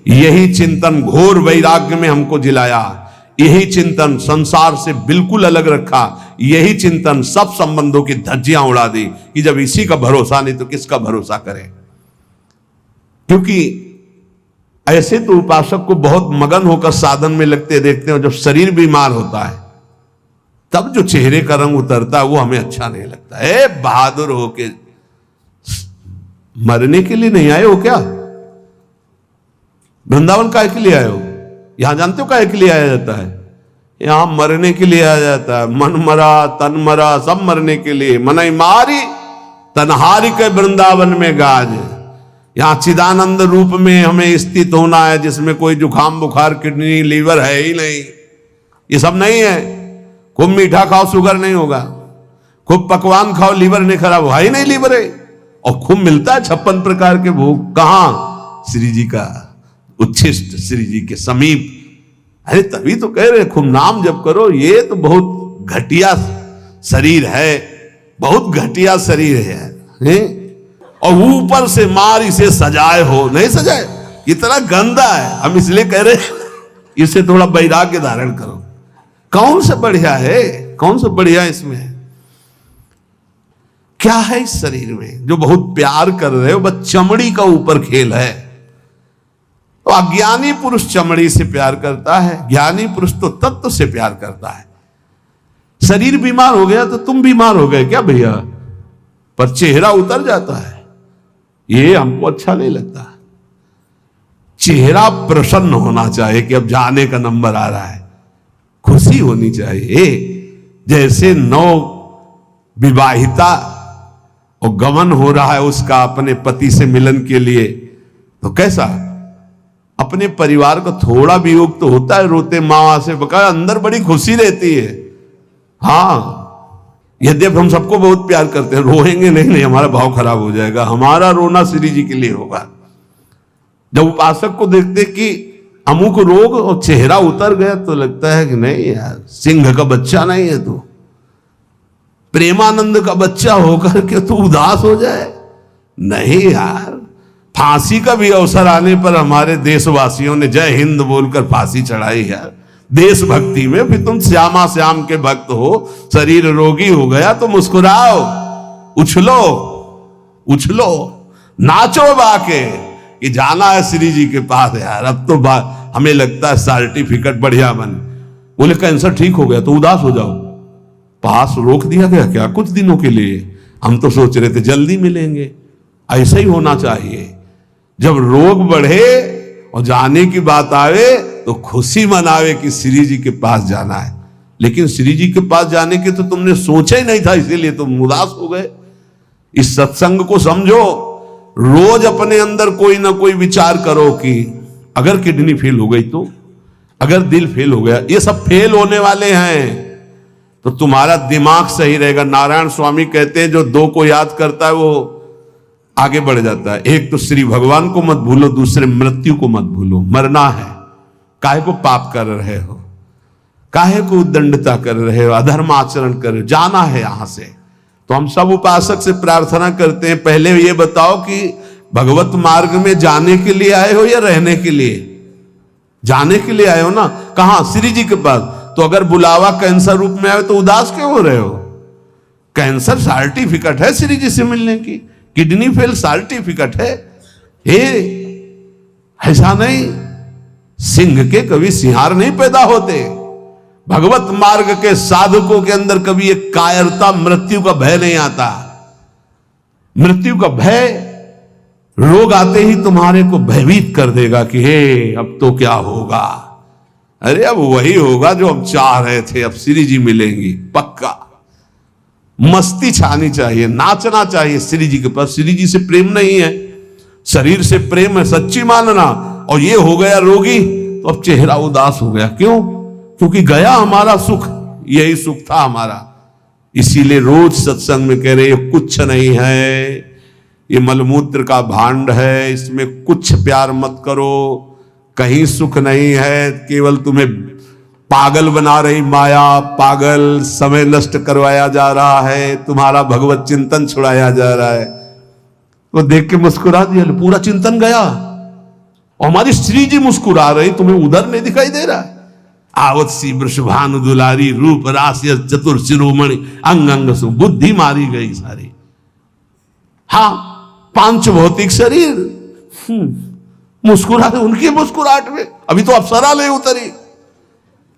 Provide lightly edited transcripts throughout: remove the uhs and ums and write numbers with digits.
यही चिंतन घोर वैराग्य में हमको जिलाया, यही चिंतन संसार से बिल्कुल अलग रखा, यही चिंतन सब संबंधों की धज्जियां उड़ा दी कि जब इसी का भरोसा नहीं तो किसका भरोसा करें। क्योंकि ऐसे तो उपासक को बहुत मगन होकर साधन में लगते देखते हैं, जब शरीर बीमार होता है तब जो चेहरे का रंग उतरता है वो हमें अच्छा नहीं लगता। बहादुर होके मरने के लिए नहीं आए हो क्या? वृंदावन काहे के लिए आए हो? यहां जानते हो काहे के लिए आया जाता है? यहां मरने के लिए आया जाता है। मन मरा तन मरा सब मरने के लिए। मनई मारी तनहारी के वृंदावन में गाज। यहां चिदानंद रूप में हमें स्थित होना है, जिसमें कोई जुखाम बुखार किडनी लीवर है ही नहीं। ये सब नहीं है। खूब मीठा खाओ शुगर नहीं होगा, खूब पकवान खाओ लीवर नहीं खराब हो, ही नहीं लीवर है। और खूब मिलता है 56 प्रकार के भोग। कहां? श्री जी का उच्छिष्ट, श्री जी के समीप। अरे तभी तो कह रहे खूब नाम जप करो। ये तो बहुत घटिया शरीर है, बहुत घटिया शरीर है? और ऊपर से मार इसे सजाए हो, नहीं सजाए, इतना गंदा है। हम इसलिए कह रहे इसे थोड़ा वैराग्य धारण करो। कौन सा बढ़िया है? कौन सा बढ़िया इसमें? क्या है इस शरीर में जो बहुत प्यार कर रहे हो? बस चमड़ी का ऊपर खेल है। तो अज्ञानी पुरुष चमड़ी से प्यार करता है, ज्ञानी पुरुष तो तत्व से प्यार करता है। शरीर बीमार हो गया तो तुम बीमार हो गए क्या भैया? पर चेहरा उतर जाता है, ये हमको अच्छा नहीं लगता। चेहरा प्रसन्न होना चाहिए कि अब जाने का नंबर आ रहा है, खुशी होनी चाहिए। जैसे नौ विवाहिता और गमन हो रहा है उसका अपने पति से मिलन के लिए, तो कैसा अपने परिवार का थोड़ा वियोग तो होता है, रोते माँ से बका, अंदर बड़ी खुशी रहती है। हाँ, यद्यप हम सबको बहुत प्यार करते हैं, रोएंगे नहीं, हमारा भाव खराब हो जाएगा। हमारा रोना श्री जी के लिए होगा। जब उपासक को देखते कि अमुक रोग और चेहरा उतर गया तो लगता है कि नहीं यार, सिंह का बच्चा नहीं है तू, प्रेमानंद का बच्चा होकर के तू उदास हो जाए। नहीं यार, फांसी का भी अवसर आने पर हमारे देशवासियों ने जय हिंद बोलकर फांसी चढ़ाई यार, देशभक्ति में। फिर तुम श्यामा श्याम के भक्त हो, शरीर रोगी हो गया तो मुस्कुराओ, उछलो उछलो, नाचो बाके कि जाना है श्री जी के पास यार। अब तो हमें लगता है सर्टिफिकेट बढ़िया बन। बोले कैंसर ठीक हो गया तो उदास हो जाओ, पास रोक दिया गया क्या कुछ दिनों के लिए? हम तो सोच रहे थे जल्दी मिलेंगे। ऐसा ही होना चाहिए। जब रोग बढ़े और जाने की बात आवे तो खुशी मनावे कि श्री जी के पास जाना है। लेकिन श्री जी के पास जाने के तो तुमने सोचा ही नहीं था, इसीलिए तुम उदास हो गए। इस सत्संग को समझो। रोज अपने अंदर कोई ना कोई विचार करो कि अगर किडनी फेल हो गई तो, अगर दिल फेल हो गया, ये सब फेल होने वाले हैं तो तुम्हारा दिमाग सही रहेगा। नारायण स्वामी कहते हैं जो दो को याद करता है वो आगे बढ़ जाता है। एक तो श्री भगवान को मत भूलो, दूसरे मृत्यु को मत भूलो। मरना है, काहे को पाप कर रहे हो, काहे को उद्दंडता कर रहे हो, अधर्म आचरण कर रहे हो, जाना है यहां से। तो हम सब उपासक से प्रार्थना करते हैं, पहले ये बताओ कि भगवत मार्ग में जाने के लिए आए हो या रहने के लिए? जाने के लिए आए हो ना। कहां? श्री जी के पास। तो अगर बुलावा कैंसर रूप में आए तो उदास क्यों हो रहे हो? कैंसर सर्टिफिकेट है श्री जी से मिलने की, किडनी फेल सर्टिफिकेट है। ऐसा नहीं, सिंह के कभी सिंहार नहीं पैदा होते। भगवत मार्ग के साधकों के अंदर कभी एक कायरता, मृत्यु का भय नहीं आता। मृत्यु का भय रोग आते ही तुम्हारे को भयभीत कर देगा कि हे अब तो क्या होगा। अरे अब वही होगा जो हम चाह रहे थे, अब श्री जी मिलेंगी पक्का। मस्ती छानी चाहिए, नाचना चाहिए श्री जी के पास। श्री जी से प्रेम नहीं है, शरीर से प्रेम है, सच्ची मानना। और ये हो गया रोगी तो अब चेहरा उदास हो गया। क्यों? क्योंकि गया हमारा सुख, यही सुख था हमारा। इसीलिए रोज सत्संग में कह रहे कुछ नहीं है, ये मलमूत्र का भांड है, इसमें कुछ प्यार मत करो, कहीं सुख नहीं है, केवल तुम्हें पागल बना रही माया, पागल समय नष्ट करवाया जा रहा है, तुम्हारा भगवत चिंतन छुड़ाया जा रहा है। तो देख के मुस्कुरा दिया, पूरा चिंतन गया। और हमारी श्री जी मुस्कुरा रही, तुम्हें उधर नहीं दिखाई दे रहा है? आवत सी वृषभानु दुलारी, रूप राशि चतुर शिरोमणि, अंग अंग सु बुद्धि मारी गई सारी। हाँ, पांच भौतिक शरीर मुस्कुरा रहे, उनकी मुस्कुराहट में अभी तो अप्सरा ले उतरी।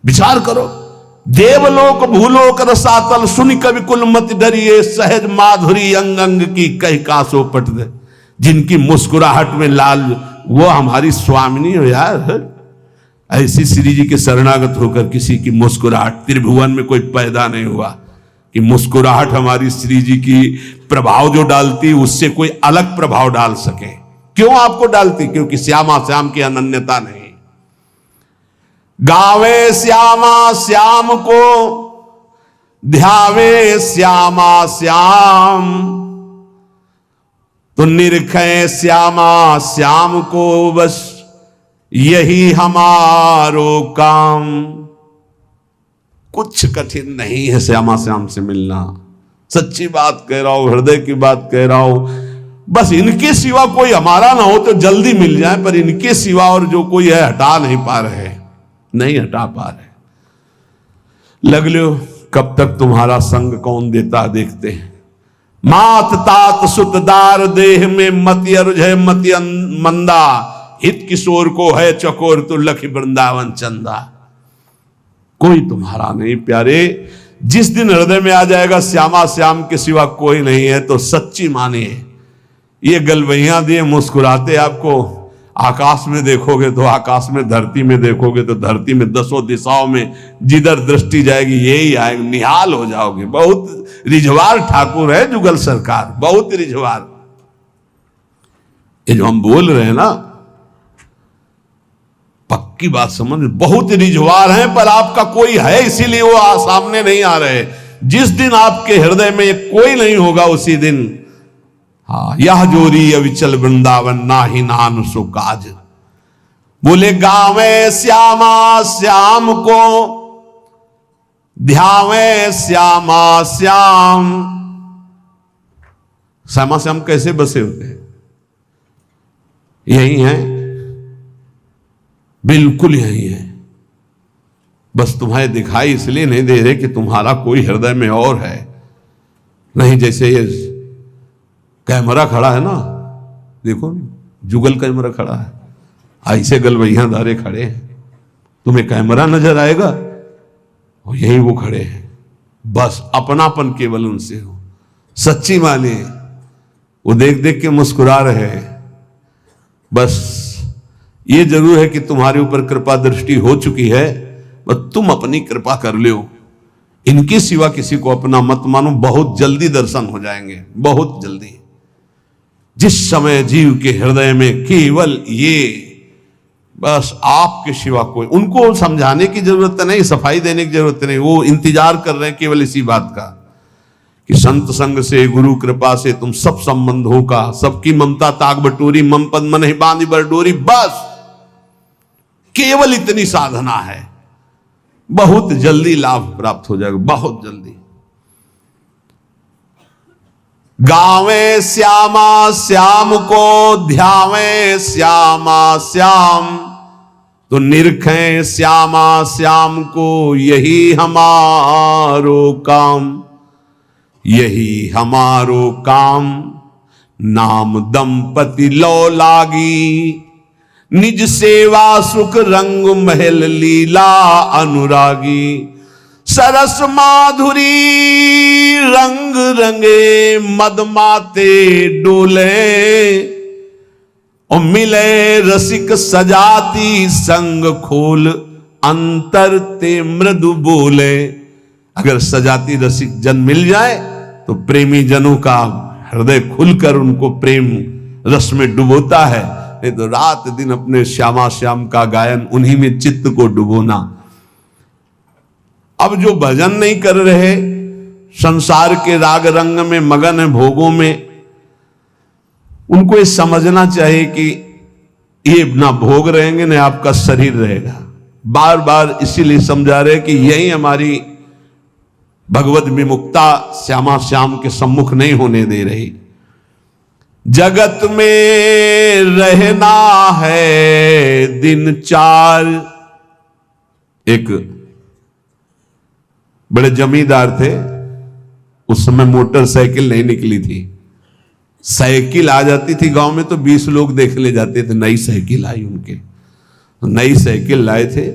विचार करो, देवलोक भूलोक रसातल, सुनि कवि कुल मत डरिए, सहज माधुरी अंग अंग की कह कासो पट दे। जिनकी मुस्कुराहट में लाल, वो हमारी स्वामिनी हो यार। ऐसी श्री जी के शरणागत होकर किसी की मुस्कुराहट, त्रिभुवन में कोई पैदा नहीं हुआ कि मुस्कुराहट हमारी श्री जी की प्रभाव जो डालती उससे कोई अलग प्रभाव डाल सके। क्यों आपको डालती? क्योंकि श्यामा श्याम की अनन्यता नहीं। गावे श्यामा श्याम को, ध्यावे श्यामा श्याम, तो निरखे श्यामा श्याम को, बस यही हमारो काम। कुछ कठिन नहीं है श्यामा श्याम से मिलना। सच्ची बात कह रहा हूं, हृदय की बात कह रहा हूं। बस इनके सिवा कोई हमारा ना हो तो जल्दी मिल जाए, पर इनके सिवा और जो कोई है हटा नहीं पा रहे, नहीं हटा पा रहे। लग लो कब तक तुम्हारा संग कौन देता देखते हैं। मात तात सुतदार देह में मति अरुझ मति मंदा, हित किशोर को है चकोर तो लख वृंदावन चंदा। कोई तुम्हारा नहीं प्यारे। जिस दिन हृदय में आ जाएगा श्यामा श्याम के सिवा कोई नहीं है, तो सच्ची मानिए ये गलवैया दिए मुस्कुराते आपको आकाश में देखोगे तो आकाश में, धरती में देखोगे तो धरती में, दसों दिशाओं में जिधर दृष्टि जाएगी यही आएगा, निहाल हो जाओगे। बहुत रिझवार ठाकुर है जुगल सरकार, बहुत रिझवार। ये जो हम बोल रहे हैं ना, पक्की बात समझ, बहुत रिझवार हैं, पर आपका कोई है इसीलिए वो सामने नहीं आ रहे। जिस दिन आपके हृदय में कोई नहीं होगा उसी दिन, हाँ, यह जोरी अविचल वृंदावन ना ही नान सो काज। बोले गावे श्यामा श्याम को, ध्यावे श्यामा श्याम। श्यामा श्याम कैसे बसे होते हैं? यही है, बिल्कुल यही है। बस तुम्हें दिखाई इसलिए नहीं दे रहे कि तुम्हारा कोई हृदय में और है। नहीं, जैसे ये कैमरा खड़ा है ना, देखो जुगल कैमरा खड़ा है, ऐसे गलवैया दारे खड़े हैं, तुम्हें कैमरा नजर आएगा और यही वो खड़े हैं। बस अपनापन केवल उनसे हो। सच्ची माने वो देख देख के मुस्कुरा रहे हैं। बस ये जरूर है कि तुम्हारे ऊपर कृपा दृष्टि हो चुकी है, बस तुम अपनी कृपा कर लो। इनके सिवा किसी को अपना मत मानो, बहुत जल्दी दर्शन हो जाएंगे, बहुत जल्दी। जिस समय जीव के हृदय में केवल ये, बस आपके सिवा कोई, उनको समझाने की जरूरत नहीं, सफाई देने की जरूरत नहीं, वो इंतजार कर रहे हैं केवल इसी बात का कि संत संग से, गुरु कृपा से तुम सब संबंधों का, सबकी ममता ताक बटोरी, मम पद मन ही बांधी बरडोरी। बस केवल इतनी साधना है, बहुत जल्दी लाभ प्राप्त हो जाएगा, बहुत जल्दी। गावे श्यामा श्याम को, ध्यावे श्यामा श्याम, तो निरखें श्यामा श्याम को, यही हमारो काम, यही हमारो काम। नाम दंपति लो लागी, निज सेवा सुख रंग महल लीला अनुरागी। सरस माधुरी रंग रंगे, मदमाते डोले, और मिले रसिक सजाती संग खोल, अंतर ते मृदु बोले। अगर सजाती रसिक जन मिल जाए तो प्रेमी जनों का हृदय खुलकर उनको प्रेम रस में डुबोता है। नहीं तो रात दिन अपने श्यामा श्याम का गायन, उन्हीं में चित्त को डुबोना। अब जो भजन नहीं कर रहे, संसार के राग रंग में मगन है, भोगों में, उनको ये समझना चाहिए कि ये ना भोग रहेंगे ना आपका शरीर रहेगा। बार बार इसीलिए समझा रहे कि यही हमारी भगवत विमुक्ता श्यामा श्याम के सम्मुख नहीं होने दे रही। जगत में रहना है दिन चार। एक बड़े जमींदार थे, उस समय मोटरसाइकिल नहीं निकली थी। साइकिल आ जाती थी गांव में तो 20 लोग देख ले जाते थे। नई साइकिल आई उनके, नई साइकिल लाए थे।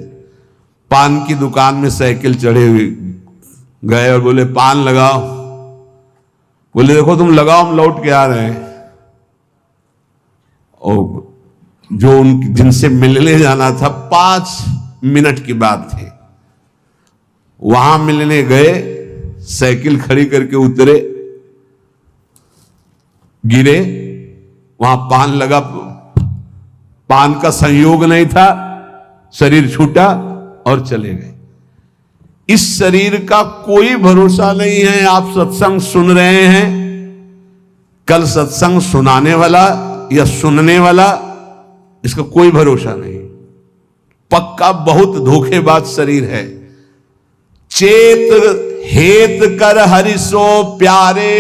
पान की दुकान में साइकिल चढ़े हुए गए और बोले पान लगाओ। बोले देखो तुम लगाओ, हम लौट के आ रहे हैं। और जो उन जिनसे मिलने जाना था 5 मिनट की बात थी, वहां मिलने गए, साइकिल खड़ी करके उतरे, गिरे, वहां पान लगा, पान का संयोग नहीं था, शरीर छूटा और चले गए। इस शरीर का कोई भरोसा नहीं है। आप सत्संग सुन रहे हैं, कल सत्संग सुनाने वाला या सुनने वाला, इसका कोई भरोसा नहीं। पक्का बहुत धोखेबाज शरीर है। चेत हेत कर हरिसो प्यारे,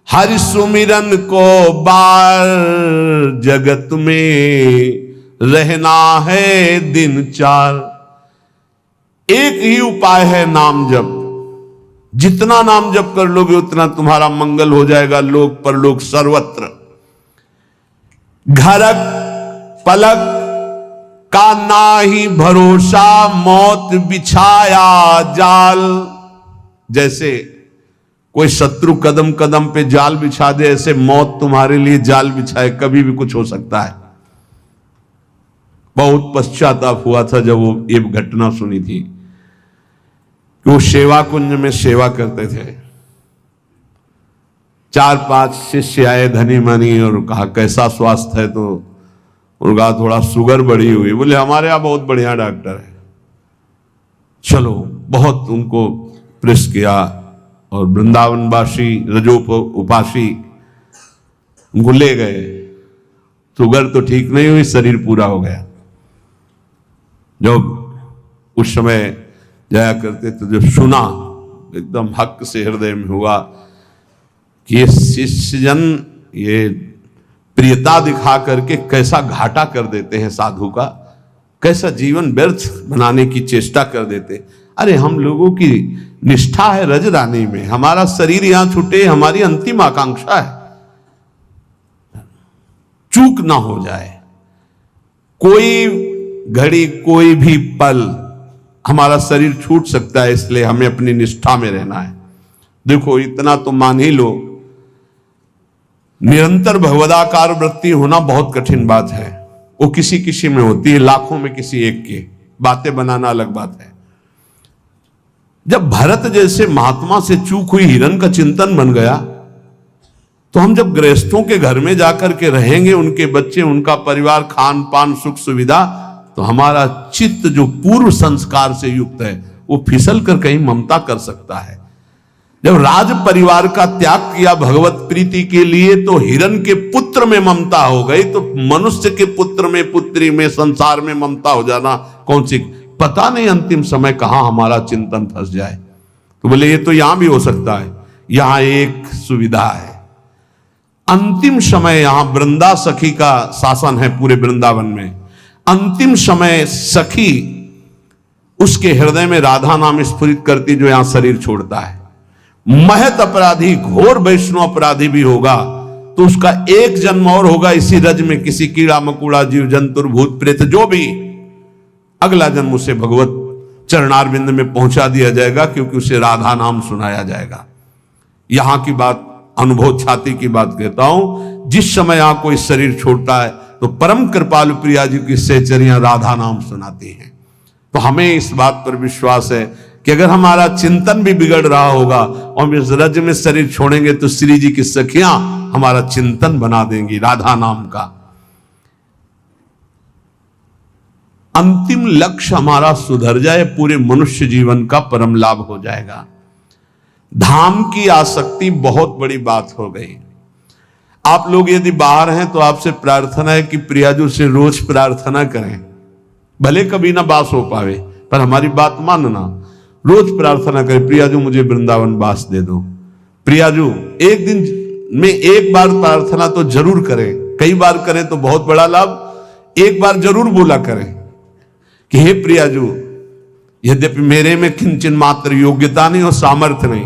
हरि सुमिरन को बार, जगत में रहना है दिन चार। एक ही उपाय है नाम जप। जितना नाम जप कर लोगे उतना तुम्हारा मंगल हो जाएगा, लोक परलोक सर्वत्र। घरक पलक का नाही भरोसा, मौत बिछाया जाल। जैसे कोई शत्रु कदम कदम पे जाल बिछा दे, ऐसे मौत तुम्हारे लिए जाल बिछाए, कभी भी कुछ हो सकता है। बहुत पश्चाताप हुआ था जब वो एक घटना सुनी थी कि वो सेवा कुंज में सेवा करते थे। 4-5 शिष्य आए धनी मनी और कहा कैसा स्वास्थ्य है, तो उनका थोड़ा शुगर बढ़ी हुई। बोले हमारे यहाँ बहुत बढ़िया डॉक्टर है, चलो। बहुत उनको प्रेस किया और वृंदावनवासी रजोप उपासी उनको ले गए। शुगर तो ठीक नहीं हुई, शरीर पूरा हो गया। जब उस समय जाया करते तो जब सुना, एकदम हक से हृदय में हुआ कि ये शिष्यजन ये प्रियता दिखा करके कैसा घाटा कर देते हैं साधु का, कैसा जीवन व्यर्थ बनाने की चेष्टा कर देते। अरे हम लोगों की निष्ठा है रजरानी में, हमारा शरीर यहां छूटे हमारी अंतिम आकांक्षा है, चूक ना हो जाए। कोई घड़ी कोई भी पल हमारा शरीर छूट सकता है, इसलिए हमें अपनी निष्ठा में रहना है। देखो इतना तो मान ही लो, निरंतर भगवदाकार वृत्ति होना बहुत कठिन बात है। वो किसी किसी में होती है, लाखों में किसी एक के। बातें बनाना अलग बात है। जब भरत जैसे महात्मा से चूक हुई हिरण का चिंतन बन गया, तो हम जब गृहस्थों के घर में जाकर के रहेंगे, उनके बच्चे, उनका परिवार, खान पान सुख सुविधा, तो हमारा चित्त जो पूर्व संस्कार से युक्त है वो फिसल कर कहीं ममता कर सकता है। जब राज परिवार का त्याग किया भगवत प्रीति के लिए, तो हिरण के पुत्र में ममता हो गई, तो मनुष्य के पुत्र में, पुत्री में, संसार में ममता हो जाना कौन सी, पता नहीं अंतिम समय कहां हमारा चिंतन फंस जाए। तो बोले ये तो यहां भी हो सकता है। यहां एक सुविधा है, अंतिम समय यहां वृंदा सखी का शासन है पूरे वृंदावन में। अंतिम समय सखी उसके हृदय में राधा नाम स्फुरित करती जो यहां शरीर छोड़ता है। महत अपराधी, घोर वैष्णव अपराधी भी होगा तो उसका एक जन्म और होगा इसी रज में, किसी कीड़ा मकुड़ा जीव जंतुर भूत प्रेत जो भी, अगला जन्म उसे भगवत चरणारविंद में पहुंचा दिया जाएगा, क्योंकि उसे राधा नाम सुनाया जाएगा। यहां की बात, अनुभव छाती की बात कहता हूं। जिस समय यहां कोई शरीर छोड़ता है तो परम कृपालु प्रिया जी की सहचरियां राधा नाम सुनाती हैं। तो हमें इस बात पर विश्वास है कि अगर हमारा चिंतन भी बिगड़ रहा होगा और हम इस रज में शरीर छोड़ेंगे तो श्री जी की सखियां हमारा चिंतन बना देंगी राधा नाम का। अंतिम लक्ष्य हमारा सुधर जाए, पूरे मनुष्य जीवन का परम लाभ हो जाएगा। धाम की आसक्ति बहुत बड़ी बात हो गई। आप लोग यदि बाहर हैं तो आपसे प्रार्थना है कि प्रियाजू से रोज प्रार्थना करें, भले कभी ना बास हो पावे पर हमारी बात मानना, रोज प्रार्थना करें, प्रियाजू मुझे वृंदावन बास दे दो। प्रियाजू एक दिन में एक बार प्रार्थना तो जरूर करें, कई बार करें तो बहुत बड़ा लाभ, एक बार जरूर बोला करें कि हे प्रियाजू, यद्यपि मेरे में किंचन मात्र योग्यता नहीं और सामर्थ्य नहीं,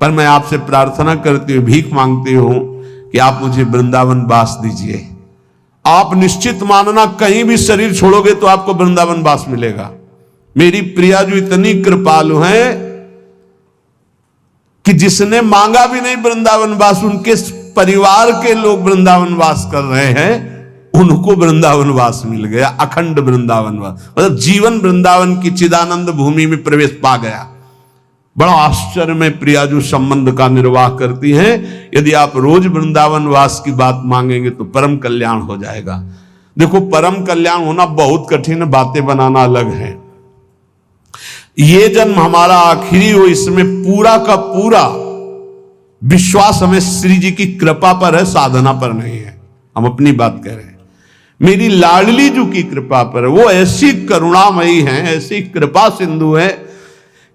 पर मैं आपसे प्रार्थना करती हूं, भीख मांगती हूं कि आप मुझे वृंदावन वास दीजिए। आप निश्चित मानना कहीं भी शरीर छोड़ोगे तो आपको वृंदावन वास मिलेगा। मेरी प्रियाजू इतनी कृपालु हैं कि जिसने मांगा भी नहीं वृंदावन वास, उनके परिवार के लोग वृंदावन वास कर रहे हैं, उनको वृंदावन वास मिल गया, अखंड वृंदावन वास, मतलब जीवन वृंदावन की चिदानंद भूमि में प्रवेश पा गया। बड़ा आश्चर्य में प्रियाजू संबंध का निर्वाह करती हैं। यदि आप रोज वृंदावन वास की बात मांगेंगे तो परम कल्याण हो जाएगा। देखो, परम कल्याण होना बहुत कठिन, बातें बनाना अलग है। ये जन्म हमारा आखिरी हो, इसमें पूरा का पूरा विश्वास हमें श्री जी की कृपा पर है, साधना पर नहीं है। हम अपनी बात कह रहे हैं, मेरी लाडली जू की कृपा पर। वो ऐसी करुणामयी हैं, ऐसी कृपा सिंधु है,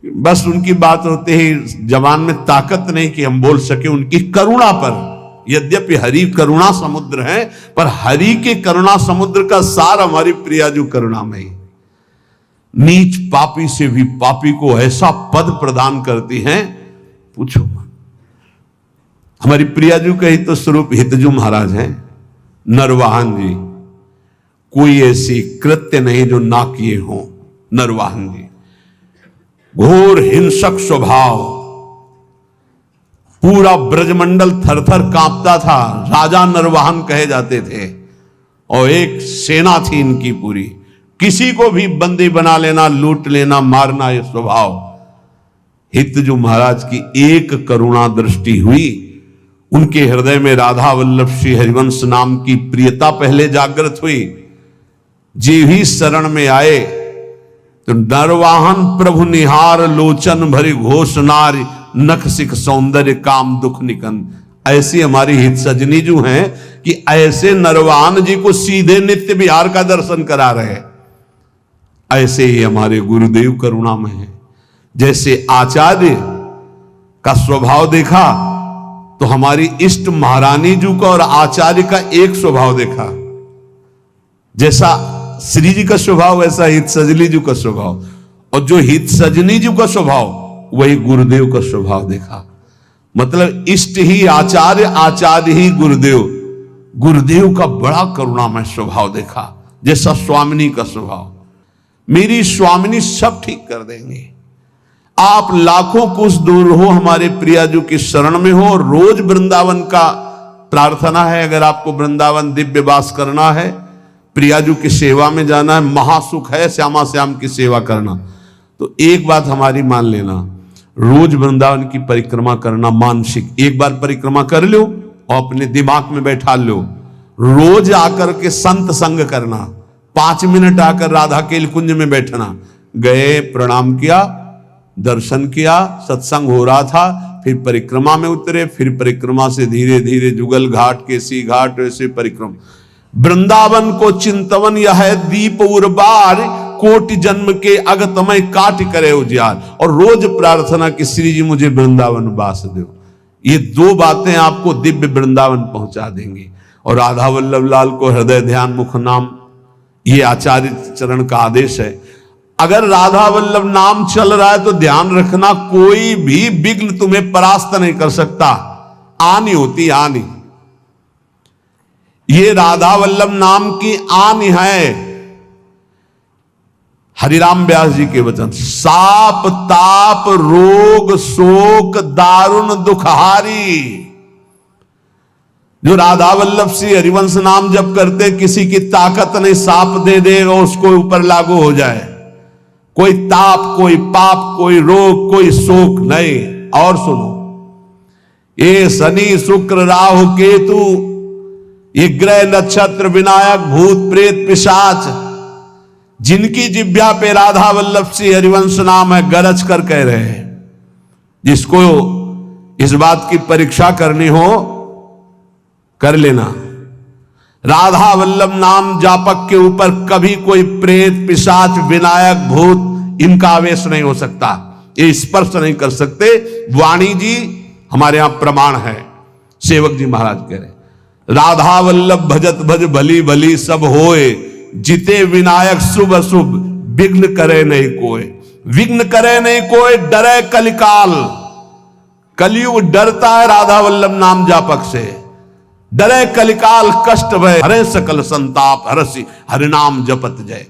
बस उनकी बात होते ही जबान में ताकत नहीं कि हम बोल सके उनकी करुणा पर। यद्यपि हरि करुणा समुद्र है, पर हरि के करुणा समुद्र का सार हमारी प्रियाजू करुणामयी। नीच पापी से भी पापी को ऐसा पद प्रदान करती हैं, पूछो मत। हमारी प्रियाजू का ही तो स्वरूप हितजू महाराज हैं, नरवाहन जी। कोई ऐसी कृत्य नहीं जो ना किए हो नरवाहन जी। घोर हिंसक स्वभाव, पूरा ब्रजमंडल थरथर कांपता था, राजा नरवाहन कहे जाते थे, और एक सेना थी इनकी पूरी। किसी को भी बंदी बना लेना, लूट लेना, मारना, ये स्वभाव। हितजू महाराज की एक करुणा दृष्टि हुई, उनके हृदय में राधा वल्लभ श्री हरिवंश नाम की प्रियता पहले जागृत हुई। जी ही शरण में आए तो नरवाहन प्रभु निहार लोचन भरी घोष नारी, नख सिख सौंदर्य काम दुख निकन। ऐसी हमारी हित सजनी जो हैं कि ऐसे नरवाहन जी को सीधे नित्य विहार का दर्शन करा रहे। ऐसे ही हमारे गुरुदेव करुणामय हैं। जैसे आचार्य का स्वभाव देखा तो हमारी इष्ट महारानी जी का और आचार्य का एक स्वभाव देखा। जैसा श्री जी का स्वभाव वैसा हित सजनी जी का स्वभाव, और जो हित सजनी जी का स्वभाव वही गुरुदेव का स्वभाव देखा। मतलब इष्ट ही आचार्य, आचार्य ही गुरुदेव। गुरुदेव का बड़ा करुणामय स्वभाव देखा, जैसा स्वामिनी का स्वभाव। मेरी स्वामिनी सब ठीक कर देंगे। आप लाखों कोस दूर हो, हमारे प्रियाजू की शरण में हो। रोज वृंदावन का प्रार्थना है, अगर आपको वृंदावन दिव्य वास करना है, प्रियाजू की सेवा में जाना है, महासुख है श्यामा श्याम की सेवा करना, तो एक बात हमारी मान लेना, रोज वृंदावन की परिक्रमा करना मानसिक। एक बार परिक्रमा कर लो और अपने दिमाग में बैठा लो। रोज आकर के संत संग करना, 5 मिनट आकर राधा के कुंज में बैठना। गए, प्रणाम किया, दर्शन किया, सत्संग हो रहा था, फिर परिक्रमा में उतरे, फिर परिक्रमा से धीरे धीरे जुगल घाट, केसी घाट, ऐसे परिक्रमा। वृंदावन को चिंतवन यह है दीप उर्बार, कोटि जन्म के अगतमय काट करे उजियार। और रोज प्रार्थना कि श्री जी मुझे वृंदावन वास दो। ये 2 बातें आपको दिव्य वृंदावन पहुंचा देंगी। और राधा वल्लभ लाल को हृदय ध्यान मुख नाम, ये आचार्य चरण का आदेश है। अगर राधा वल्लभ नाम चल रहा है तो ध्यान रखना, कोई भी विघ्न तुम्हें परास्त नहीं कर सकता। आनी होती आनी, ये राधा वल्लभ नाम की आन है। हरिराम व्यास जी के वचन, साप ताप रोग शोक दारुण दुखहारी। जो राधा वल्लभ श्री हरिवंश नाम जब करते, किसी की ताकत नहीं साप दे दे और उसको ऊपर लागू हो जाए। कोई ताप, कोई पाप, कोई रोग, कोई शोक नहीं। और सुनो, ये शनि शुक्र राहु केतु, ये ग्रह नक्षत्र विनायक भूत प्रेत पिशाच, जिनकी जिब्या पे राधा वल्लभ श्री हरिवंश नाम है, गरज कर कह रहे हैं। जिसको इस बात की परीक्षा करनी हो कर लेना। राधा वल्लभ नाम जापक के ऊपर कभी कोई प्रेत पिशाच विनायक भूत इनका आवेश नहीं हो सकता, ये स्पर्श नहीं कर सकते। वाणी जी हमारे यहां प्रमाण है। सेवक जी महाराज कह रहे राधा वल्लभ भजत भज भली भली सब होए, जिते विनायक शुभ अशुभ विघ्न करे नहीं कोई। विघ्न करे नहीं कोई, डरे कलिकाल। कलयुग डरता है राधा वल्लभ नाम जापक से। डरे कलिकाल कष्ट भय, हरे सकल संताप हरसी हरिनाम जपत जय।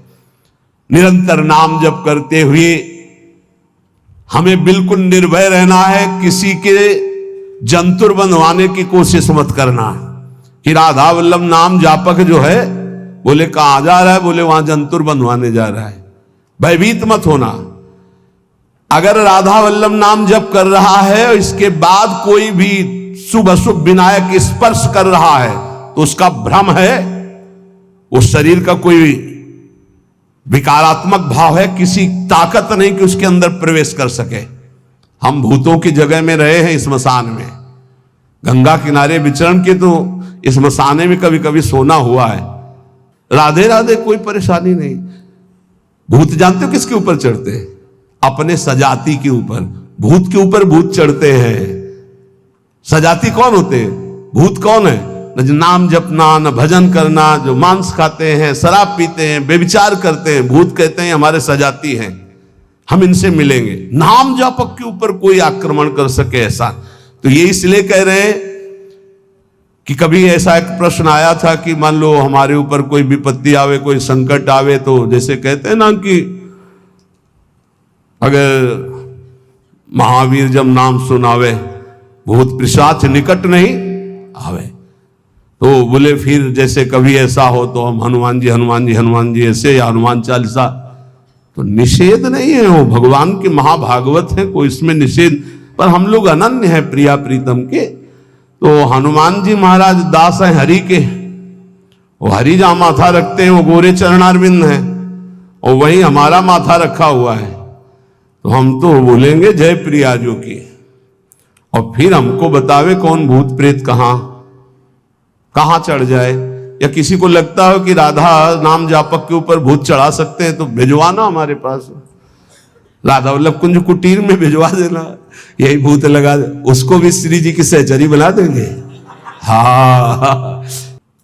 निरंतर नाम जप करते हुए हमें बिल्कुल निर्भय रहना है, किसी के जंतुर बंधवाने की कोशिश मत करना कि राधा वल्लभ नाम जापक जो है बोले कहां जा रहा है, बोले वहां जंतुर बंधवाने जा रहा है। भयभीत मत होना। अगर राधा वल्लभ नाम जप कर रहा है और इसके बाद कोई भी शुभ अशुभ विनायक स्पर्श कर रहा है तो उसका भ्रम है, उस शरीर का कोई विकारात्मक भाव है, किसी ताकत नहीं कि उसके अंदर प्रवेश कर सके। हम भूतों की जगह में रहे हैं स्मशान में, गंगा किनारे विचरण के तो इस मसाने में कभी कभी सोना हुआ है। राधे राधे, कोई परेशानी नहीं। भूत जानते हो किसके ऊपर चढ़ते हैं? अपने सजाती के ऊपर। भूत के ऊपर भूत चढ़ते हैं। सजाती कौन होते हैं? भूत कौन है? न जो नाम जपना, न भजन करना, जो मांस खाते हैं, शराब पीते हैं, बेविचार करते हैं, भूत कहते हैं हमारे सजाती हैं, हम इनसे मिलेंगे। नाम जापक के ऊपर कोई आक्रमण कर सके ऐसा, तो ये इसलिए कह रहे हैं कि कभी ऐसा एक प्रश्न आया था कि मान लो हमारे ऊपर कोई विपत्ति आवे, कोई संकट आवे, तो जैसे कहते हैं ना कि अगर महावीर जब नाम सुनावे भूत पिशाच निकट नहीं आवे, तो बोले फिर जैसे कभी ऐसा हो तो हम हनुमान जी हनुमान जी हनुमान जी ऐसे, या हनुमान चालीसा। तो निषेध नहीं है, वो भगवान के महाभागवत है, कोई इसमें निषेध, पर हम लोग अनन्य है प्रिया प्रीतम के। तो हनुमान जी महाराज दास हैं हरि के, वो हरि जहां माथा रखते हैं वो गोरे चरणारविंद हैं, और वही हमारा माथा रखा हुआ है। तो हम तो बोलेंगे जय प्रिया जो की, और फिर हमको बतावे कौन भूत प्रेत कहां चढ़ जाए। या किसी को लगता हो कि राधा नाम जापक के ऊपर भूत चढ़ा सकते हैं तो भिजवाना हमारे पास, राधा वल्लभ कुंज कुटीर में भिजवा देना, यही भूत लगा दे, उसको भी श्री जी की सहचरी बना देंगे। हाँ